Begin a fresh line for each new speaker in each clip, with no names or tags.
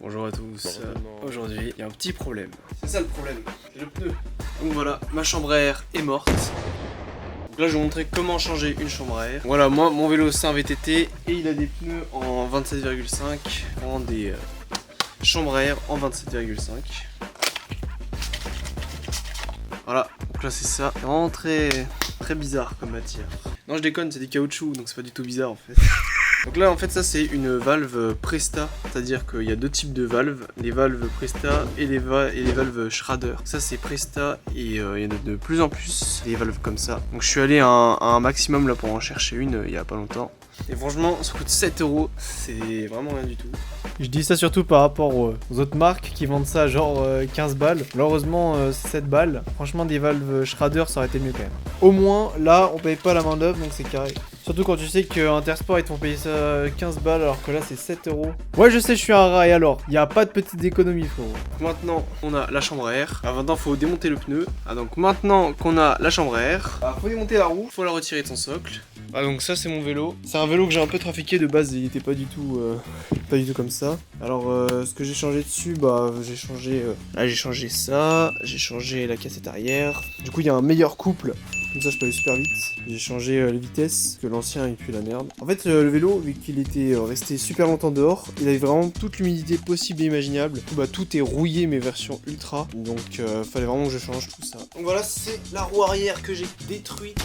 Bonjour à tous. Aujourd'hui, il y a un petit problème. C'est ça le problème, c'est le pneu. Donc voilà, ma chambre à air est morte. Donc là, je vais vous montrer comment changer une chambre à air. Voilà, moi, mon vélo, c'est un VTT et il a des pneus en 27,5. En des chambres à air en 27,5. Voilà, donc là, c'est ça. C'est vraiment très bizarre comme matière. Non, je déconne, c'est des caoutchoucs, donc c'est pas du tout bizarre en fait. Donc là en fait ça c'est une valve Presta, c'est-à-dire qu'il y a deux types de valves, les valves Presta et les valves Schrader. Ça c'est Presta et il y en a de plus en plus des valves comme ça. Donc je suis allé à un maximum là pour en chercher une il y a pas longtemps. Et franchement ça coûte 7 €, c'est vraiment rien du tout.
Je dis ça surtout par rapport aux autres marques qui vendent ça genre 15 balles. Malheureusement, c'est 7 balles. Franchement, des valves Schrader, ça aurait été mieux quand même. Au moins, là, on paye pas la main d'œuvre, donc c'est carré. Surtout quand tu sais qu'Intersport, ils te font payer ça 15 balles, alors que là, c'est 7 €. Ouais, je sais, je suis un rail alors. Il n'y a pas de petites économies, frérot.
Maintenant, on a la chambre à air. Alors maintenant, faut démonter le pneu. Ah, donc maintenant qu'on a la chambre à air, faut démonter la roue, faut la retirer de son socle. Ah, donc ça, c'est mon vélo. C'est un vélo que j'ai un peu trafiqué de base, il était pas du tout comme ça. Alors, ce que j'ai changé dessus, j'ai changé. Là, j'ai changé ça, j'ai changé la cassette arrière. Du coup, il y a un meilleur couple. Comme ça, je peux aller super vite. J'ai changé les vitesses, que l'ancien il pue la merde. En fait, le vélo, vu qu'il était resté super longtemps dehors, il avait vraiment toute l'humidité possible et imaginable. Du coup, tout est rouillé, mais version ultra. Donc, fallait vraiment que je change tout ça. Donc voilà, c'est la roue arrière que j'ai détruite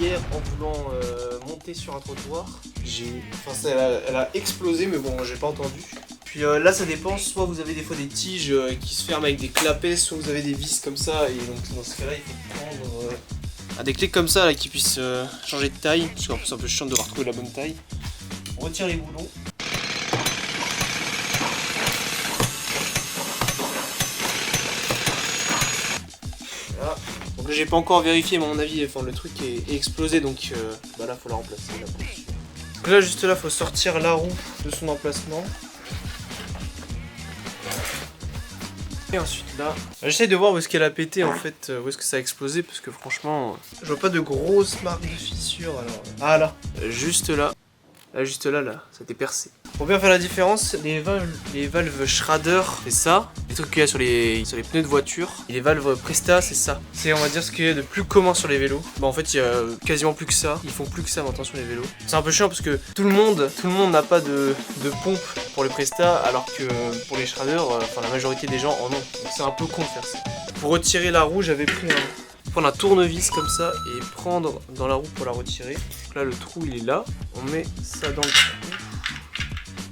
hier en voulant monter sur un trottoir. Elle a explosé, mais bon, j'ai pas entendu. Puis là, ça dépend. Soit vous avez des fois des tiges qui se ferment avec des clapets, soit vous avez des vis comme ça. Et donc, dans ce cas-là, il faut prendre. Des clés comme ça là qui puissent changer de taille, parce qu'en plus c'est un peu chiant de devoir trouver la bonne taille. On retire les boulons. Voilà. Donc là j'ai pas encore vérifié, mais à mon avis le truc est explosé, donc là faut la remplacer. Donc là juste là faut sortir la roue de son emplacement. Et ensuite là, j'essaye de voir où est-ce qu'elle a pété en fait, où est-ce que ça a explosé, parce que franchement, je vois pas de grosses marques de fissures alors. Ah là, juste là, là, ça a été percé. Pour bien faire la différence, les valves Schrader, c'est ça, les trucs qu'il y a sur les pneus de voiture, et les valves Presta, c'est ça. C'est on va dire ce qu'il y a de plus commun sur les vélos. En fait il y a quasiment plus que ça, ils font plus que ça maintenant sur les vélos. C'est un peu chiant parce que tout le monde n'a pas de pompe pour les Presta, alors que pour les Schrader, la majorité des gens en ont. C'est un peu con de faire ça. Pour retirer la roue, j'avais pris prendre un tournevis comme ça et prendre dans la roue pour la retirer. Donc là le trou il est là, on met ça dans le trou.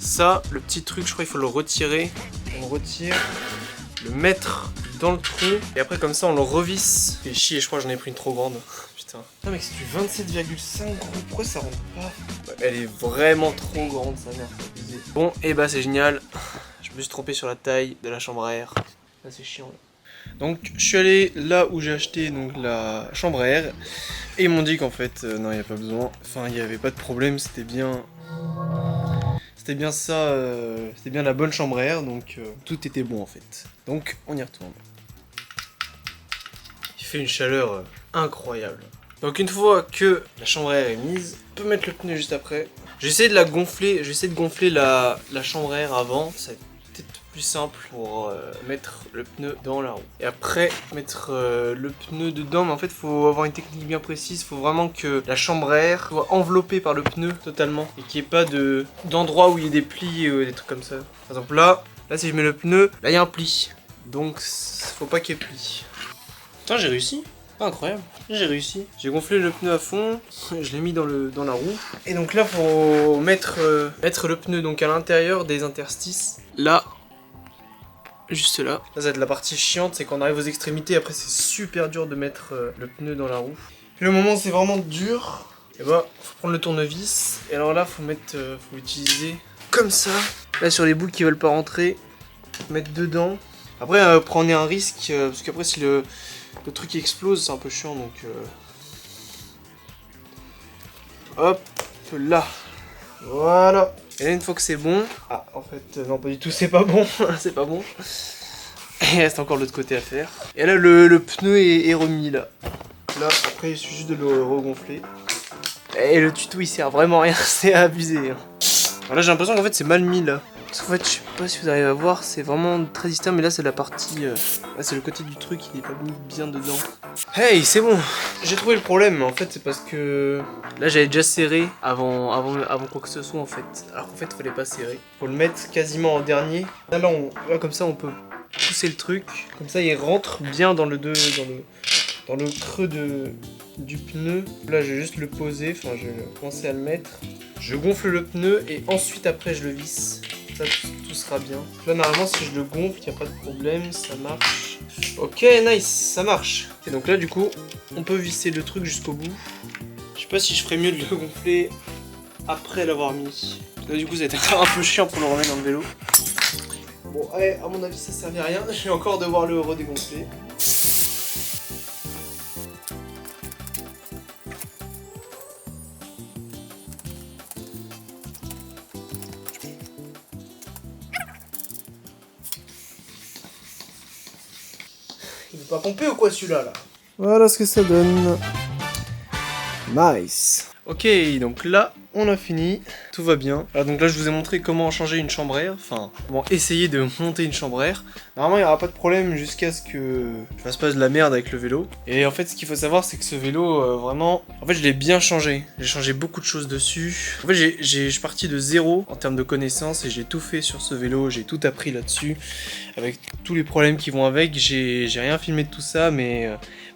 Ça, le petit truc, je crois qu'il faut le retirer. On le retire, le mettre dans le trou et après comme ça on le revisse. Fait chier, je crois que j'en ai pris une trop grande. Putain. Non mec, c'est du 27,5 €, pourquoi ça rentre pas? Elle est vraiment trop grande sa mère, c'est abusé. Bon, et c'est génial. Je me suis trompé sur la taille de la chambre à air. Là c'est chiant là. Donc je suis allé là où j'ai acheté donc la chambre à air et ils m'ont dit qu'en fait non il n'y a pas besoin, enfin il n'y avait pas de problème, c'était bien ça, c'était bien la bonne chambre à air, donc tout était bon en fait. Donc on y retourne. Il fait une chaleur incroyable. Donc une fois que la chambre à air est mise, on peut mettre le pneu juste après. J'ai essayé de la gonfler, de gonfler la chambre à air avant, ça plus simple pour mettre le pneu dans la roue et après mettre le pneu dedans, mais en fait il faut avoir une technique bien précise, il faut vraiment que la chambre à air soit enveloppée par le pneu totalement et qu'il n'y ait pas d'endroit où il y ait des plis ou des trucs comme ça. Par exemple là si je mets le pneu, là il y a un pli, donc faut pas qu'il y ait pli. Putain, j'ai réussi, incroyable, j'ai réussi. J'ai gonflé le pneu à fond, je l'ai mis dans la roue et donc là faut mettre le pneu donc à l'intérieur des interstices, là. Juste là. Là, ça va être la partie chiante, c'est quand on arrive aux extrémités, après c'est super dur de mettre le pneu dans la roue. Puis le moment où c'est vraiment dur, et faut prendre le tournevis, et alors là faut utiliser comme ça. Là sur les bouts qui veulent pas rentrer, mettre dedans. Après prenez un risque, parce qu'après si le truc explose, c'est un peu chiant, donc hop là. Voilà. Et là une fois que c'est bon, en fait non pas du tout, c'est pas bon, c'est pas bon. Il reste encore l'autre côté à faire. Et là le pneu est remis là. Là après il suffit juste de le regonfler. Et le tuto il sert vraiment à rien, c'est abusé. Alors là j'ai l'impression qu'en fait c'est mal mis là. Parce qu'en fait, je sais pas si vous arrivez à voir, c'est vraiment très distinct, mais là c'est la partie... là c'est le côté du truc, il est pas mis bien dedans. Hey, c'est bon. J'ai trouvé le problème, en fait c'est parce que... Là j'avais déjà serré avant quoi que ce soit en fait. Alors qu'en fait il fallait pas serrer. Faut le mettre quasiment en dernier. Là comme ça on peut pousser le truc. Comme ça il rentre bien dans le creux du pneu. Là je vais juste le poser, enfin je vais commencer à le mettre. Je gonfle le pneu et ensuite après je le visse. Ça tout sera bien. Là normalement si je le gonfle, il n'y a pas de problème, ça marche. Ok, nice, ça marche. Et donc là du coup, on peut visser le truc jusqu'au bout. Je sais pas si je ferais mieux de le gonfler après l'avoir mis. Là du coup ça va être un peu chiant pour le remettre dans le vélo. Bon allez, à mon avis ça servait à rien. Je vais encore devoir le redégonfler. Il est pas pompé ou quoi celui-là là? Voilà ce que ça donne. Nice. Ok, donc là, on a fini. Tout va bien. Alors donc là, je vous ai montré comment changer une chambre à air. Enfin, comment essayer de monter une chambre à air. Normalement, il n'y aura pas de problème jusqu'à ce que je fasse pas de la merde avec le vélo. Et en fait, ce qu'il faut savoir, c'est que ce vélo, vraiment... En fait, je l'ai bien changé. J'ai changé beaucoup de choses dessus. En fait, je suis parti de zéro en termes de connaissances et j'ai tout fait sur ce vélo. J'ai tout appris là-dessus. Avec tous les problèmes qui vont avec. J'ai rien filmé de tout ça, mais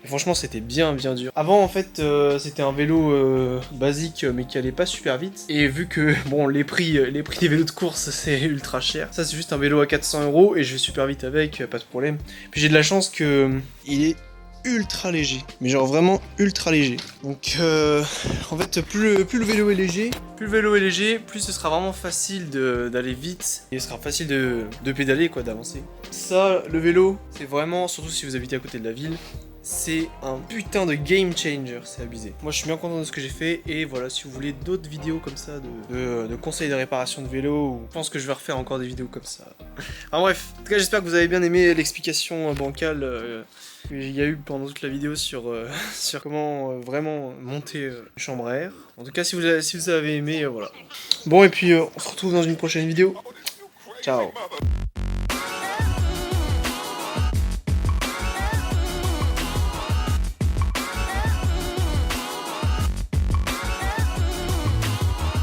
franchement, c'était bien dur. Avant, en fait, c'était un vélo basique, mais qui allait pas super vite. Et vu que, bon, les prix des vélos de course, c'est ultra cher. Ça, c'est juste un vélo à 400 € et je vais super vite avec, pas de problème. Puis j'ai de la chance que il est ultra léger, mais genre vraiment ultra léger. Donc en fait plus le vélo est léger, plus ce sera vraiment facile d'aller vite et ce sera facile de pédaler quoi, d'avancer. Ça, le vélo, c'est vraiment, surtout si vous habitez à côté de la ville, c'est un putain de game changer, c'est abusé. Moi je suis bien content de ce que j'ai fait et voilà, si vous voulez d'autres vidéos comme ça de conseils de réparation de vélo, je pense que je vais refaire encore des vidéos comme ça. Enfin bref, en tout cas j'espère que vous avez bien aimé l'explication bancale qu'il y a eu pendant toute la vidéo sur comment vraiment monter une chambre à air. En tout cas si vous avez aimé, voilà. Bon et puis on se retrouve dans une prochaine vidéo. Ciao.